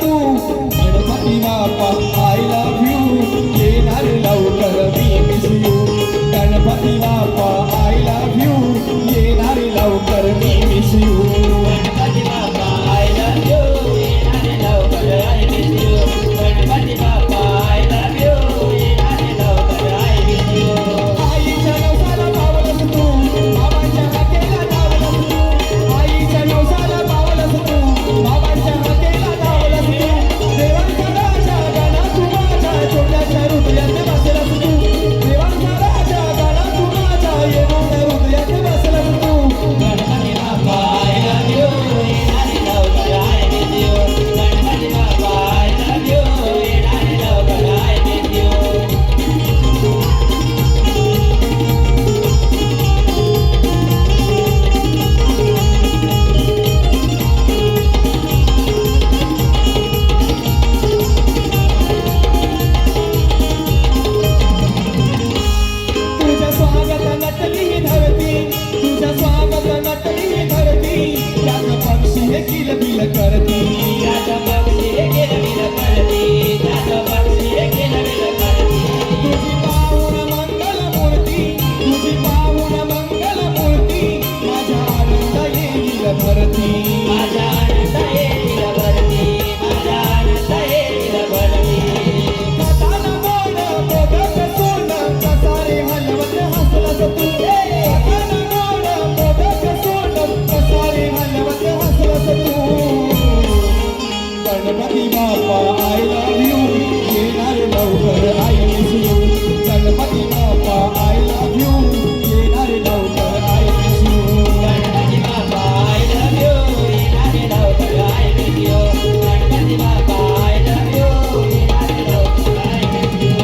Ganpati Bappa I love you येणार लवकर मी miss you Ganpati Bappa I love you येणार लवकर मी miss you Ganpati Bappa I love you येणार लवकर I miss you Ganpati Bappa I love you येणार लवकर आय मिस यू आईच्या नवसाला पावलंस तू बाबांच्या हाकेला धावलंस तू आईच्या नवसाला पावलंस तू बाबांच्या हाकेला धावलंस तू देवांचा राजा गाणा तू माझ्या छोट्याशा हृदयात बसलास तू देवांचा राजा गाणा तू माझ्या येऊन हृदयात बसलास तू Ganpati Bappa I love you येणार लवकर I miss you Ganpati Bappa I love you येणार लवकर आय मिस यू तुझ्या स्वागत नटली धरती तुझ्या स्वागत नटली धरती त्यात पक्षी हे किलबिल करती राजा पक्षी किलबिल करती राजा पक्षी किलबिल करती तुझी पाहून मंगल मूर्ती तुझी पाहून मंगल मूर्ती माझ्या आनंद येईल भरती माझा आनंद येईल भरती माझा आनंद येईल भरती कथान गोड मोदक सोड कसारे हलवत हसलास तू कथान गोड मोदक सोड कसारे हलवत हसलास तू Ganpati Bappa I love you येणार लवकर I miss you Ganpati Bappa I love you येणार लवकर I miss you Ganpati Bappa I love you येणार लवकर I miss you Ganpati Bappa I love you येणार लवकर आय मिस यू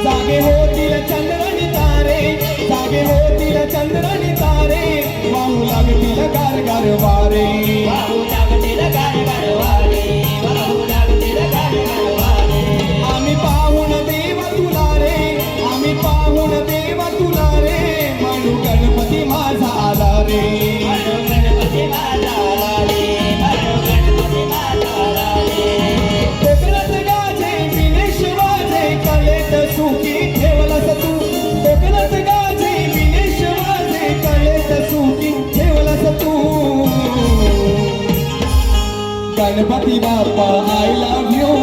जागे होतील चंद्रानी तारे जागे होतील चंद्रानी तारे वाहू लागतील गारगार वारे वाहू लागतील गारगार वारे वाहू लागतील गारगार वारे आम्ही पाहून देव तुला रे आम्ही पाहून देव तुला रे म्हणू गणपती माझा आला रे म्हणू गणपती माझा आला रे म्हणू गणपती माझा आला रे कोकणात गाजे विनेश वाजे कलेत सुखी ठेवलास तू कोकणात गाजे विनेश वाजे कलेत सुखी ठेवलास तू Ganpati Bappa I love you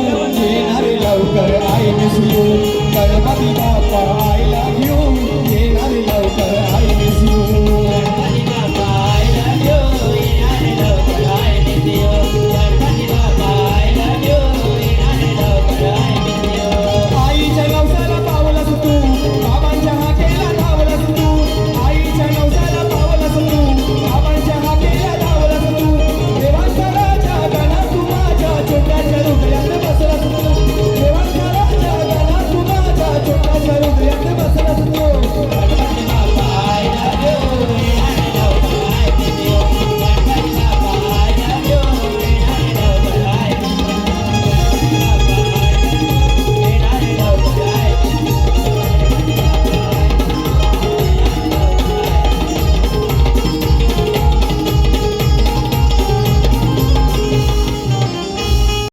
येणार लवकर I miss you Ganpati Bappa